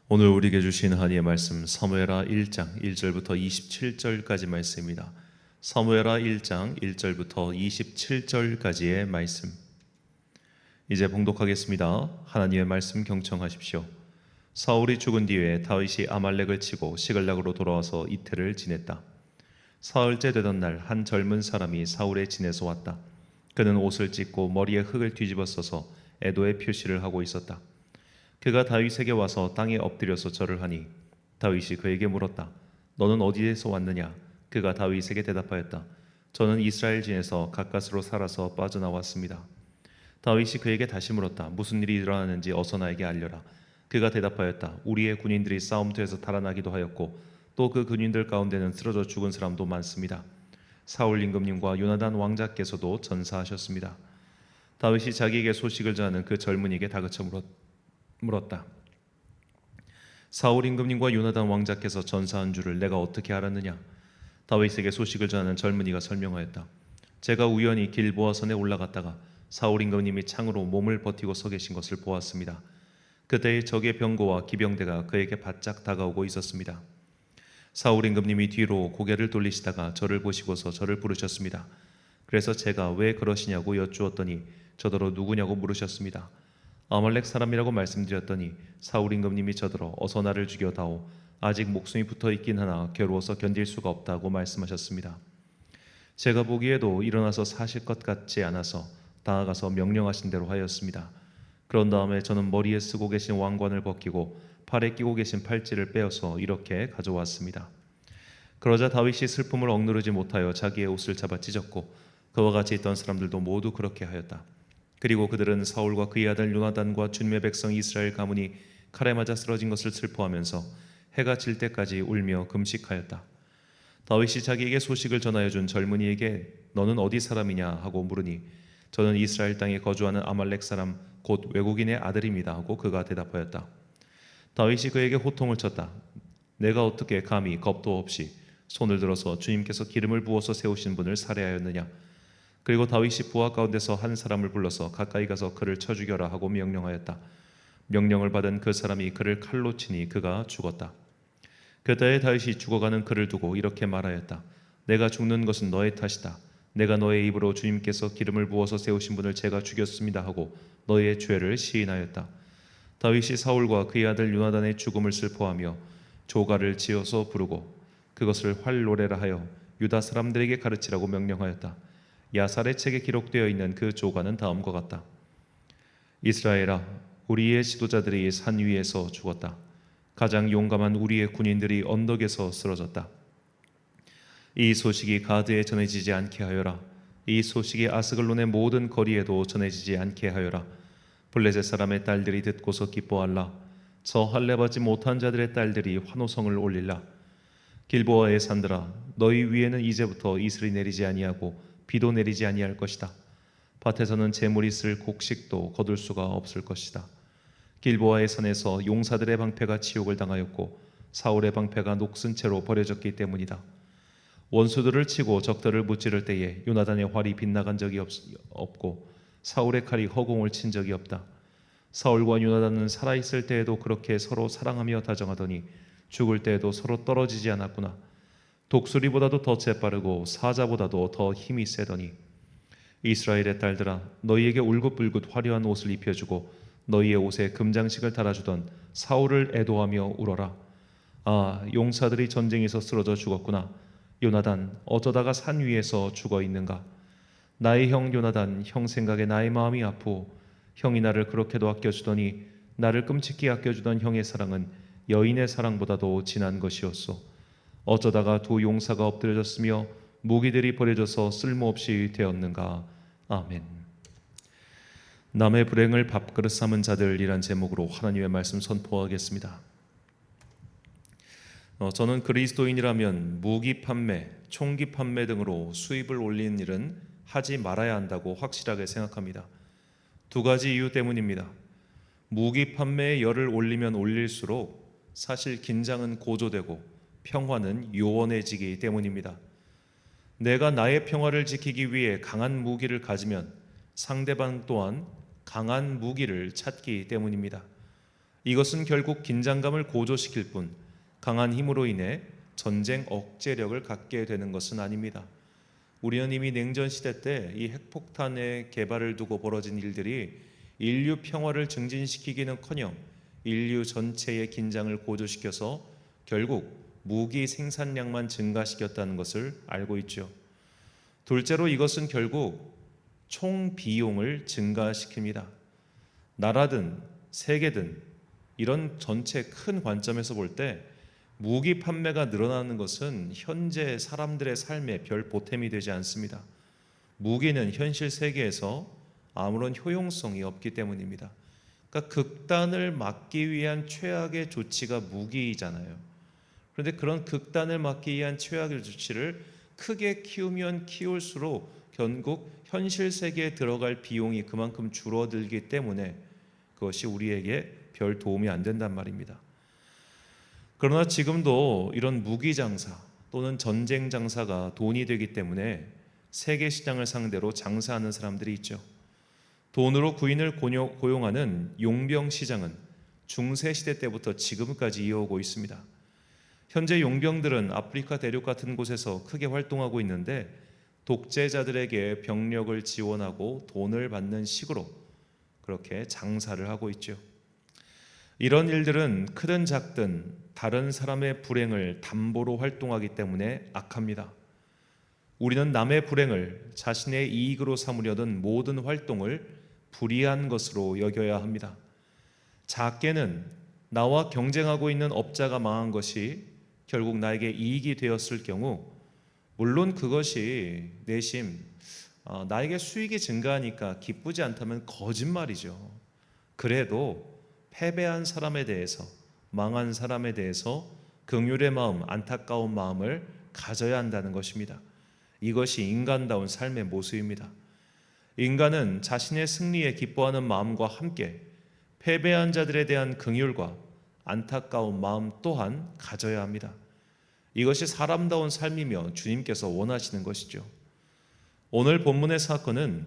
오늘 우리에게 주신 하나님의 말씀 사무엘하 1장 1절부터 27절까지 말씀입니다. 사무엘하 1장 1절부터 27절까지의 말씀. 이제 봉독하겠습니다. 하나님의 말씀 경청하십시오. 사울이 죽은 뒤에 다윗이 아말렉을 치고 시글락으로 돌아와서 이틀을 지냈다. 사흘째 되던 날 한 젊은 사람이 사울의 진에서 왔다. 그는 옷을 찢고 머리에 흙을 뒤집어 써서 애도의 표시를 하고 있었다. 그가 다윗에게 와서 땅에 엎드려서 절을 하니 다윗이 그에게 물었다. 너는 어디에서 왔느냐? 그가 다윗에게 대답하였다. 저는 이스라엘 진에서 가까스로 살아서 빠져나왔습니다. 다윗이 그에게 다시 물었다. 무슨 일이 일어나는지 어서 나에게 알려라. 그가 대답하였다. 우리의 군인들이 싸움터에서 달아나기도 하였고 또 그 군인들 가운데는 쓰러져 죽은 사람도 많습니다. 사울 임금님과 요나단 왕자께서도 전사하셨습니다. 다윗이 자기에게 소식을 전하는 그 젊은이에게 다그쳐 물었다. 사울 임금님과 요나단 왕자께서 전사한 줄을 내가 어떻게 알았느냐? 다윗에게 소식을 전하는 젊은이가 설명하였다. 제가 우연히 길보아 선에 올라갔다가 사울 임금님이 창으로 몸을 버티고 서 계신 것을 보았습니다. 그때에 적의 병거와 기병대가 그에게 바짝 다가오고 있었습니다. 사울 임금님이 뒤로 고개를 돌리시다가 저를 보시고서 저를 부르셨습니다. 그래서 제가 왜 그러시냐고 여쭈었더니 저더러 누구냐고 물으셨습니다. 아말렉 사람이라고 말씀드렸더니 사울 임금님이 저더러 어서 나를 죽여다오. 아직 목숨이 붙어 있긴 하나 괴로워서 견딜 수가 없다고 말씀하셨습니다. 제가 보기에도 일어나서 사실 것 같지 않아서 다가가서 명령하신 대로 하였습니다. 그런 다음에 저는 머리에 쓰고 계신 왕관을 벗기고 팔에 끼고 계신 팔찌를 빼어서 이렇게 가져왔습니다. 그러자 다윗이 슬픔을 억누르지 못하여 자기의 옷을 잡아 찢었고 그와 같이 있던 사람들도 모두 그렇게 하였다. 그리고 그들은 사울과 그의 아들 요나단과 주님의 백성 이스라엘 가문이 칼에 맞아 쓰러진 것을 슬퍼하면서 해가 질 때까지 울며 금식하였다. 다윗이 자기에게 소식을 전하여 준 젊은이에게 너는 어디 사람이냐 하고 물으니 저는 이스라엘 땅에 거주하는 아말렉 사람 곧 외국인의 아들입니다 하고 그가 대답하였다. 다윗이 그에게 호통을 쳤다. 내가 어떻게 감히 겁도 없이 손을 들어서 주님께서 기름을 부어서 세우신 분을 살해하였느냐? 그리고 다윗이 부하 가운데서 한 사람을 불러서 가까이 가서 그를 쳐 죽여라 하고 명령하였다. 명령을 받은 그 사람이 그를 칼로 치니 그가 죽었다. 그때에 다윗이 죽어가는 그를 두고 이렇게 말하였다. 내가 죽는 것은 너의 탓이다. 내가 너의 입으로 주님께서 기름을 부어서 세우신 분을 제가 죽였습니다 하고 너의 죄를 시인하였다. 다윗이 사울과 그의 아들 요나단의 죽음을 슬퍼하며 조가를 지어서 부르고 그것을 활노래라 하여 유다 사람들에게 가르치라고 명령하였다. 야살의 책에 기록되어 있는 그 조가는 다음과 같다. 이스라엘아, 우리의 지도자들이 산 위에서 죽었다. 가장 용감한 우리의 군인들이 언덕에서 쓰러졌다. 이 소식이 가드에 전해지지 않게 하여라. 이 소식이 아스글론의 모든 거리에도 전해지지 않게 하여라. 블레셋 사람의 딸들이 듣고서 기뻐할라. 저 할례받지 못한 자들의 딸들이 환호성을 올릴라. 길보아의 산들아, 너희 위에는 이제부터 이슬이 내리지 아니하고 비도 내리지 아니할 것이다. 밭에서는 재물이 쓸 곡식도 거둘 수가 없을 것이다. 길보아의 산에서 용사들의 방패가 치욕을 당하였고 사울의 방패가 녹슨 채로 버려졌기 때문이다. 원수들을 치고 적들을 무찌를 때에 요나단의 활이 빗나간 적이 없고 사울의 칼이 허공을 친 적이 없다. 사울과 요나단은 살아있을 때에도 그렇게 서로 사랑하며 다정하더니 죽을 때에도 서로 떨어지지 않았구나. 독수리보다도 더 재빠르고 사자보다도 더 힘이 세더니 이스라엘의 딸들아, 너희에게 울긋불긋 화려한 옷을 입혀주고 너희의 옷에 금장식을 달아주던 사울을 애도하며 울어라. 아, 용사들이 전쟁에서 쓰러져 죽었구나. 요나단, 어쩌다가 산 위에서 죽어 있는가? 나의 형 요나단, 형 생각에 나의 마음이 아프오. 형이 나를 그렇게도 아껴주더니 나를 끔찍히 아껴주던 형의 사랑은 여인의 사랑보다도 진한 것이었소. 어쩌다가 두 용사가 엎드려졌으며 무기들이 버려져서 쓸모없이 되었는가. 아멘. 남의 불행을 밥그릇 삼은 자들이란 제목으로 하나님의 말씀 선포하겠습니다. 저는 그리스도인이라면 무기 판매, 총기 판매 등으로 수입을 올리는 일은 하지 말아야 한다고 확실하게 생각합니다. 두 가지 이유 때문입니다. 무기 판매에 열을 올리면 올릴수록 사실 긴장은 고조되고 평화는 요원해지기 때문입니다. 내가 나의 평화를 지키기 위해 강한 무기를 가지면 상대방 또한 강한 무기를 찾기 때문입니다. 이것은 결국 긴장감을 고조시킬 뿐 강한 힘으로 인해 전쟁 억제력을 갖게 되는 것은 아닙니다. 우리는 이미 냉전 시대 때 이 핵폭탄의 개발을 두고 벌어진 일들이 인류 평화를 증진시키기는커녕 인류 전체의 긴장을 고조시켜서 결국 무기 생산량만 증가시켰다는 것을 알고 있죠. 둘째로 이것은 결국 총 비용을 증가시킵니다. 나라든 세계든 이런 전체 큰 관점에서 볼 때 무기 판매가 늘어나는 것은 현재 사람들의 삶에 별 보탬이 되지 않습니다. 무기는 현실 세계에서 아무런 효용성이 없기 때문입니다. 그러니까 극단을 막기 위한 최악의 조치가 무기이잖아요. 그런데 그런 극단을 막기 위한 최악의 조치를 크게 키우면 키울수록 결국 현실 세계에 들어갈 비용이 그만큼 줄어들기 때문에 그것이 우리에게 별 도움이 안 된단 말입니다. 그러나 지금도 이런 무기 장사 또는 전쟁 장사가 돈이 되기 때문에 세계 시장을 상대로 장사하는 사람들이 있죠. 돈으로 구인을 고용하는 용병 시장은 중세 시대 때부터 지금까지 이어오고 있습니다. 현재 용병들은 아프리카 대륙 같은 곳에서 크게 활동하고 있는데 독재자들에게 병력을 지원하고 돈을 받는 식으로 그렇게 장사를 하고 있죠. 이런 일들은 크든 작든 다른 사람의 불행을 담보로 활동하기 때문에 악합니다. 우리는 남의 불행을 자신의 이익으로 삼으려던 모든 활동을 불의한 것으로 여겨야 합니다. 작게는 나와 경쟁하고 있는 업자가 망한 것이 결국 나에게 이익이 되었을 경우 물론 그것이 내심 나에게 수익이 증가하니까 기쁘지 않다면 거짓말이죠. 그래도 패배한 사람에 대해서 망한 사람에 대해서 긍휼의 마음, 안타까운 마음을 가져야 한다는 것입니다. 이것이 인간다운 삶의 모습입니다. 인간은 자신의 승리에 기뻐하는 마음과 함께 패배한 자들에 대한 긍휼과 안타까운 마음 또한 가져야 합니다. 이것이 사람다운 삶이며 주님께서 원하시는 것이죠. 오늘 본문의 사건은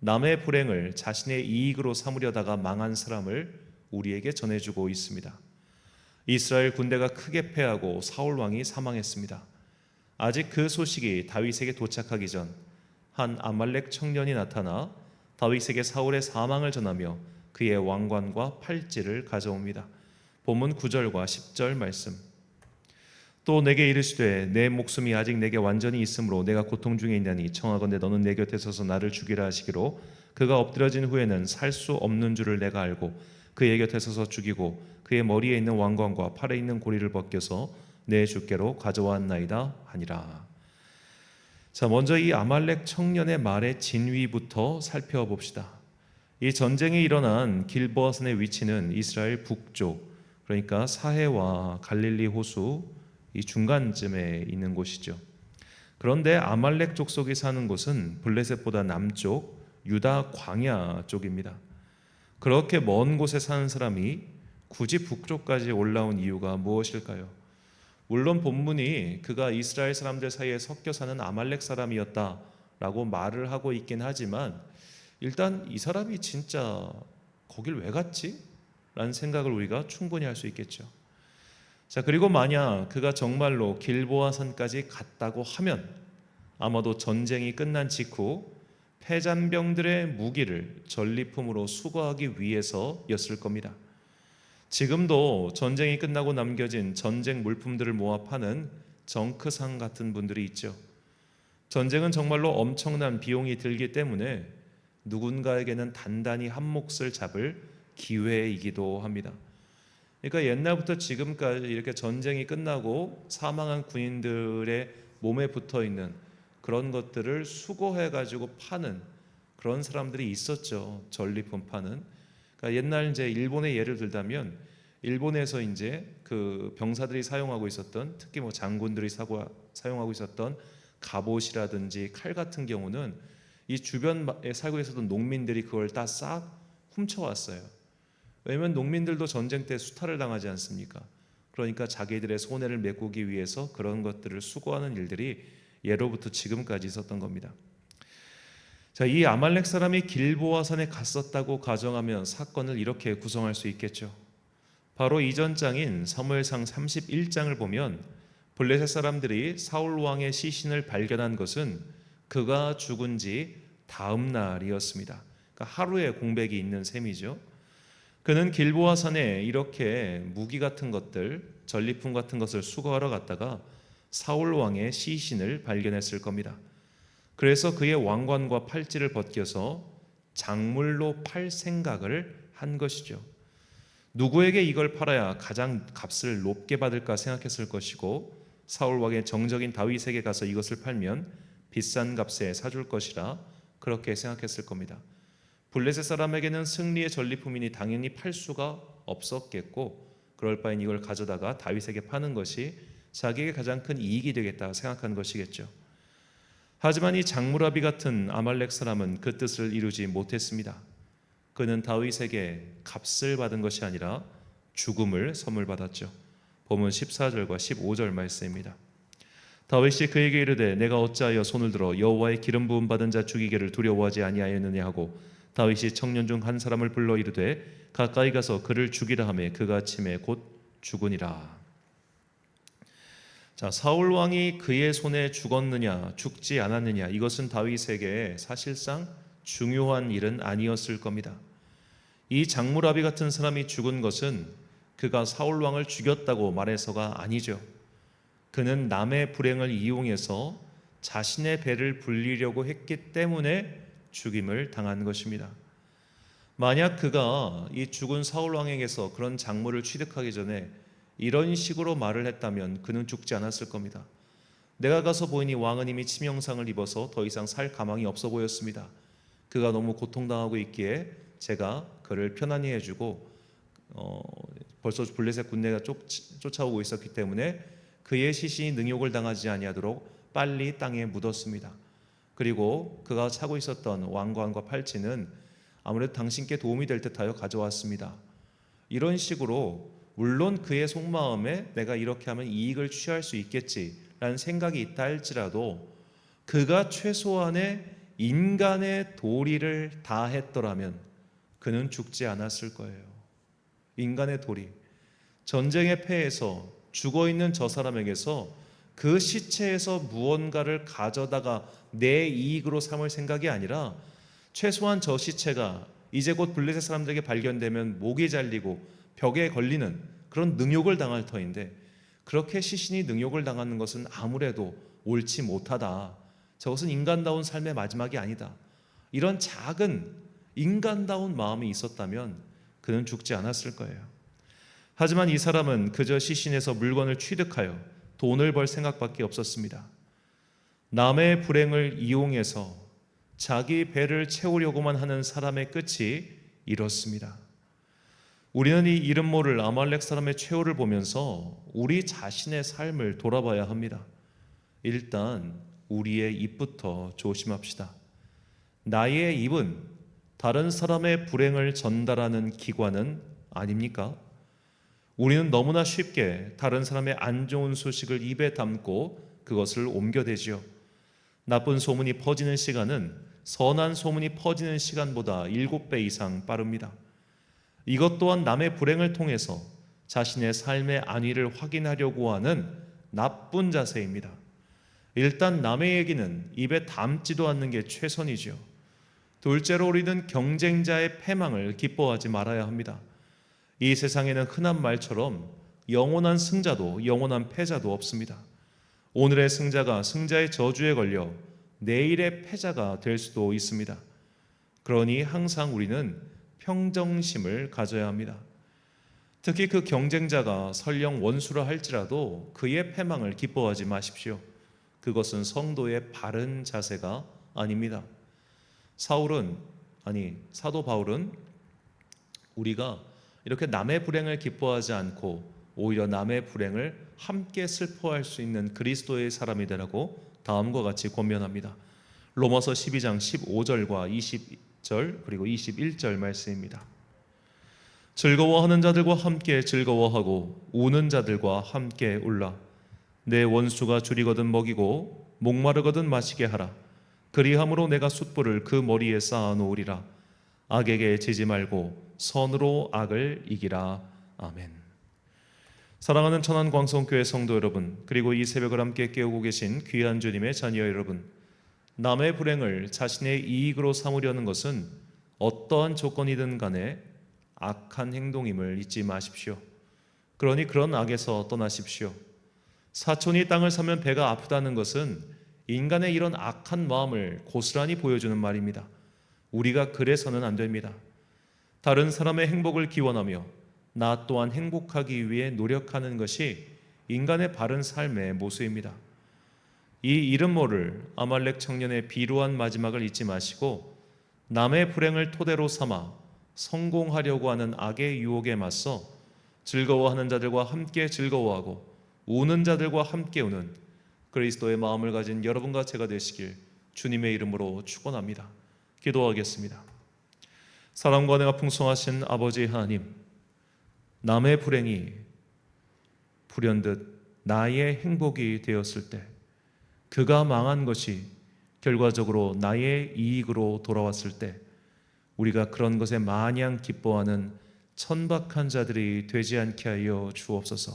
남의 불행을 자신의 이익으로 삼으려다가 망한 사람을 우리에게 전해주고 있습니다. 이스라엘 군대가 크게 패하고 사울 왕이 사망했습니다. 아직 그 소식이 다윗에게 도착하기 전 한 아말렉 청년이 나타나 다윗에게 사울의 사망을 전하며 그의 왕관과 팔찌를 가져옵니다. 본문 9절과 10절 말씀. 또 내게 이르시되 내 목숨이 아직 내게 완전히 있으므로 내가 고통 중에 있나니 청하건대 너는 내 곁에 서서 나를 죽이라 하시기로 그가 엎드려진 후에는 살 수 없는 줄을 내가 알고 그의 곁에 서서 죽이고 그의 머리에 있는 왕관과 팔에 있는 고리를 벗겨서 내 주께로 가져왔나이다 하니라. 자, 먼저 이 아말렉 청년의 말의 진위부터 살펴봅시다. 이 전쟁이 일어난 길보아산의 위치는 이스라엘 북쪽, 그러니까 사해와 갈릴리 호수 이 중간쯤에 있는 곳이죠. 그런데 아말렉 족속이 사는 곳은 블레셋보다 남쪽 유다 광야 쪽입니다. 그렇게 먼 곳에 사는 사람이 굳이 북쪽까지 올라온 이유가 무엇일까요? 물론 본문이 그가 이스라엘 사람들 사이에 섞여 사는 아말렉 사람이었다라고 말을 하고 있긴 하지만 일단 이 사람이 진짜 거길 왜 갔지? 라는 생각을 우리가 충분히 할 수 있겠죠. 자, 그리고 만약 그가 정말로 길보아 산까지 갔다고 하면 아마도 전쟁이 끝난 직후 패잔병들의 무기를 전리품으로 수거하기 위해서였을 겁니다. 지금도 전쟁이 끝나고 남겨진 전쟁 물품들을 모아 파는 정크상 같은 분들이 있죠. 전쟁은 정말로 엄청난 비용이 들기 때문에 누군가에게는 단단히 한 몫을 잡을 기회이기도 합니다. 그러니까 옛날부터 지금까지 이렇게 전쟁이 끝나고 사망한 군인들의 몸에 붙어 있는 그런 것들을 수거해 가지고 파는 그런 사람들이 있었죠. 전리품 파는. 그러니까 옛날 이제 일본의 예를 들자면 일본에서 이제 그 병사들이 사용하고 있었던 특히 뭐 장군들이 사용하고 있었던 갑옷이라든지 칼 같은 경우는 이 주변에 살고 있었던 농민들이 그걸 다 싹 훔쳐왔어요. 왜냐하면 농민들도 전쟁 때 수탈을 당하지 않습니까? 그러니까 자기들의 손해를 메꾸기 위해서 그런 것들을 수거하는 일들이 예로부터 지금까지 있었던 겁니다. 자, 이 아말렉 사람이 길보아 산에 갔었다고 가정하면 사건을 이렇게 구성할 수 있겠죠. 바로 이전 장인 사무엘상 31장을 보면 블레셋 사람들이 사울 왕의 시신을 발견한 것은 그가 죽은 지 다음 날이었습니다. 그러니까 하루의 공백이 있는 셈이죠. 그는 길보아 산에 이렇게 무기 같은 것들, 전리품 같은 것을 수거하러 갔다가 사울 왕의 시신을 발견했을 겁니다. 그래서 그의 왕관과 팔찌를 벗겨서 작물로 팔 생각을 한 것이죠. 누구에게 이걸 팔아야 가장 값을 높게 받을까 생각했을 것이고, 사울 왕의 정적인 다윗에게 가서 이것을 팔면 비싼 값에 사줄 것이라 그렇게 생각했을 겁니다. 블레셋 사람에게는 승리의 전리품이니 당연히 팔 수가 없었겠고, 그럴 바엔 이걸 가져다가 다윗에게 파는 것이 자기에게 가장 큰 이익이 되겠다 생각한 것이겠죠. 하지만 이 장무라비 같은 아말렉 사람은 그 뜻을 이루지 못했습니다. 그는 다윗에게 값을 받은 것이 아니라 죽음을 선물 받았죠. 본문 14절과 15절 말씀입니다. 다윗이 그에게 이르되 내가 어찌하여 손을 들어 여호와의 기름 부음 받은 자 죽이기를 두려워하지 아니하였느냐 하고, 다윗이 청년 중 한 사람을 불러 이르되 가까이 가서 그를 죽이라 하매 그가 침에 곧 죽으니라. 자, 사울 왕이 그의 손에 죽었느냐 죽지 않았느냐, 이것은 다윗에게 사실상 중요한 일은 아니었을 겁니다. 이 장무라비 같은 사람이 죽은 것은 그가 사울 왕을 죽였다고 말해서가 아니죠. 그는 남의 불행을 이용해서 자신의 배를 불리려고 했기 때문에 죽임을 당한 것입니다. 만약 그가 이 죽은 사울 왕에게서 그런 작물을 취득하기 전에 이런 식으로 말을 했다면 그는 죽지 않았을 겁니다. 내가 가서 보이니 왕은 이미 치명상을 입어서 더 이상 살 가망이 없어 보였습니다. 그가 너무 고통당하고 있기에 제가 그를 편안히 해주고 벌써 블레셋 군대가 쫓아오고 있었기 때문에 그의 시신이 능욕을 당하지 아니하도록 빨리 땅에 묻었습니다. 그리고 그가 차고 있었던 왕관과 팔찌는 아무래도 당신께 도움이 될 듯하여 가져왔습니다. 이런 식으로 물론 그의 속마음에 내가 이렇게 하면 이익을 취할 수 있겠지라는 생각이 있다 할지라도 그가 최소한의 인간의 도리를 다했더라면 그는 죽지 않았을 거예요. 인간의 도리. 전쟁의 패에서 죽어있는 저 사람에게서 그 시체에서 무언가를 가져다가 내 이익으로 삼을 생각이 아니라 최소한 저 시체가 이제 곧 블레셋 사람들에게 발견되면 목이 잘리고 벽에 걸리는 그런 능욕을 당할 터인데, 그렇게 시신이 능욕을 당하는 것은 아무래도 옳지 못하다. 저것은 인간다운 삶의 마지막이 아니다. 이런 작은 인간다운 마음이 있었다면 그는 죽지 않았을 거예요. 하지만 이 사람은 그저 시신에서 물건을 취득하여 돈을 벌 생각밖에 없었습니다. 남의 불행을 이용해서 자기 배를 채우려고만 하는 사람의 끝이 이렇습니다. 우리는 이 이름 모를 아말렉 사람의 최후를 보면서 우리 자신의 삶을 돌아봐야 합니다. 일단 우리의 입부터 조심합시다. 나의 입은 다른 사람의 불행을 전달하는 기관은 아닙니까? 우리는 너무나 쉽게 다른 사람의 안 좋은 소식을 입에 담고 그것을 옮겨대지요. 나쁜 소문이 퍼지는 시간은 선한 소문이 퍼지는 시간보다 7배 이상 빠릅니다. 이것 또한 남의 불행을 통해서 자신의 삶의 안위를 확인하려고 하는 나쁜 자세입니다. 일단 남의 얘기는 입에 담지도 않는 게 최선이죠. 둘째로 우리는 경쟁자의 패망을 기뻐하지 말아야 합니다. 이 세상에는 흔한 말처럼 영원한 승자도 영원한 패자도 없습니다. 오늘의 승자가 승자의 저주에 걸려 내일의 패자가 될 수도 있습니다. 그러니 항상 우리는 평정심을 가져야 합니다. 특히 그 경쟁자가 설령 원수라 할지라도 그의 패망을 기뻐하지 마십시오. 그것은 성도의 바른 자세가 아닙니다. 사도 바울은 우리가 이렇게 남의 불행을 기뻐하지 않고 오히려 남의 불행을 함께 슬퍼할 수 있는 그리스도의 사람이 되라고 다음과 같이 권면합니다. 로마서 12장 15절과 20절 그리고 21절 말씀입니다. 즐거워하는 자들과 함께 즐거워하고 우는 자들과 함께 울라. 내 원수가 줄이거든 먹이고 목마르거든 마시게 하라. 그리함으로 내가 숯불을 그 머리에 쌓아 놓으리라. 악에게 지지 말고 선으로 악을 이기라. 아멘. 사랑하는 천안광성교회 성도 여러분, 그리고 이 새벽을 함께 깨우고 계신 귀한 주님의 자녀 여러분, 남의 불행을 자신의 이익으로 삼으려는 것은 어떠한 조건이든 간에 악한 행동임을 잊지 마십시오. 그러니 그런 악에서 떠나십시오. 사촌이 땅을 사면 배가 아프다는 것은 인간의 이런 악한 마음을 고스란히 보여주는 말입니다. 우리가 그래서는 안 됩니다. 다른 사람의 행복을 기원하며 나 또한 행복하기 위해 노력하는 것이 인간의 바른 삶의 모습입니다. 이 이름 모를 아말렉 청년의 비루한 마지막을 잊지 마시고 남의 불행을 토대로 삼아 성공하려고 하는 악의 유혹에 맞서 즐거워하는 자들과 함께 즐거워하고 우는 자들과 함께 우는 그리스도의 마음을 가진 여러분과 제가 되시길 주님의 이름으로 축원합니다. 기도하겠습니다. 사랑과 은혜가 풍성하신 아버지 하나님, 남의 불행이 불현듯 나의 행복이 되었을 때 그가 망한 것이 결과적으로 나의 이익으로 돌아왔을 때 우리가 그런 것에 마냥 기뻐하는 천박한 자들이 되지 않게 하여 주옵소서.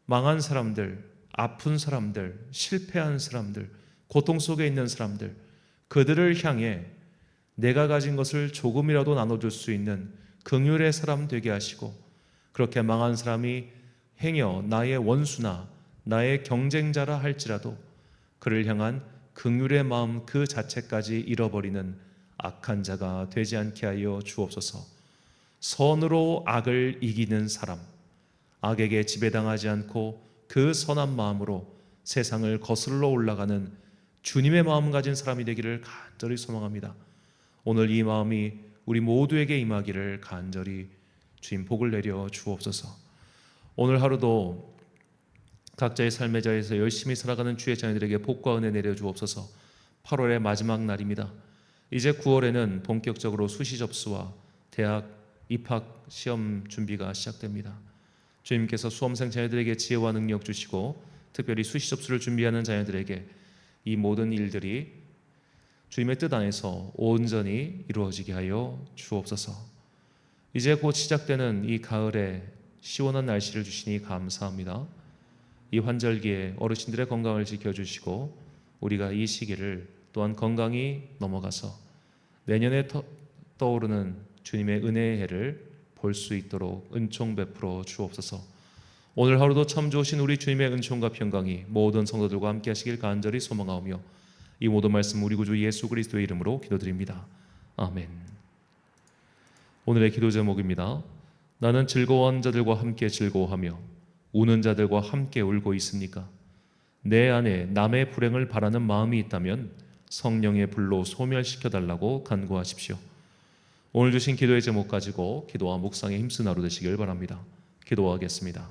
망한 사람들, 아픈 사람들, 실패한 사람들, 고통 속에 있는 사람들, 그들을 향해 내가 가진 것을 조금이라도 나눠줄 수 있는 긍휼의 사람 되게 하시고, 그렇게 망한 사람이 행여 나의 원수나 나의 경쟁자라 할지라도 그를 향한 긍휼의 마음 그 자체까지 잃어버리는 악한 자가 되지 않게 하여 주옵소서. 선으로 악을 이기는 사람, 악에게 지배당하지 않고 그 선한 마음으로 세상을 거슬러 올라가는 주님의 마음 가진 사람이 되기를 간절히 소망합니다. 오늘 이 마음이 우리 모두에게 임하기를 간절히 주님 복을 내려 주옵소서. 오늘 하루도 각자의 삶의 자리에서 열심히 살아가는 주의 자녀들에게 복과 은혜 내려 주옵소서. 8월의 마지막 날입니다. 이제 9월에는 본격적으로 수시 접수와 대학 입학 시험 준비가 시작됩니다. 주님께서 수험생 자녀들에게 지혜와 능력 주시고 특별히 수시 접수를 준비하는 자녀들에게 이 모든 일들이 주님의 뜻 안에서 온전히 이루어지게 하여 주옵소서. 이제 곧 시작되는 이 가을에 시원한 날씨를 주시니 감사합니다. 이 환절기에 어르신들의 건강을 지켜주시고 우리가 이 시기를 또한 건강히 넘어가서 내년에 떠오르는 주님의 은혜의 해를 볼 수 있도록 은총 베풀어 주옵소서. 오늘 하루도 참 좋으신 우리 주님의 은총과 평강이 모든 성도들과 함께 하시길 간절히 소망하오며 이 모든 말씀 우리 구주 예수 그리스도의 이름으로 기도드립니다. 아멘. 오늘의 기도 제목입니다. 나는 즐거워하는 자들과 함께 즐거워하며 우는 자들과 함께 울고 있습니까? 내 안에 남의 불행을 바라는 마음이 있다면 성령의 불로 소멸시켜달라고 간구하십시오. 오늘 주신 기도의 제목 가지고 기도와 묵상에 힘쓴 하루 되시길 바랍니다. 기도하겠습니다.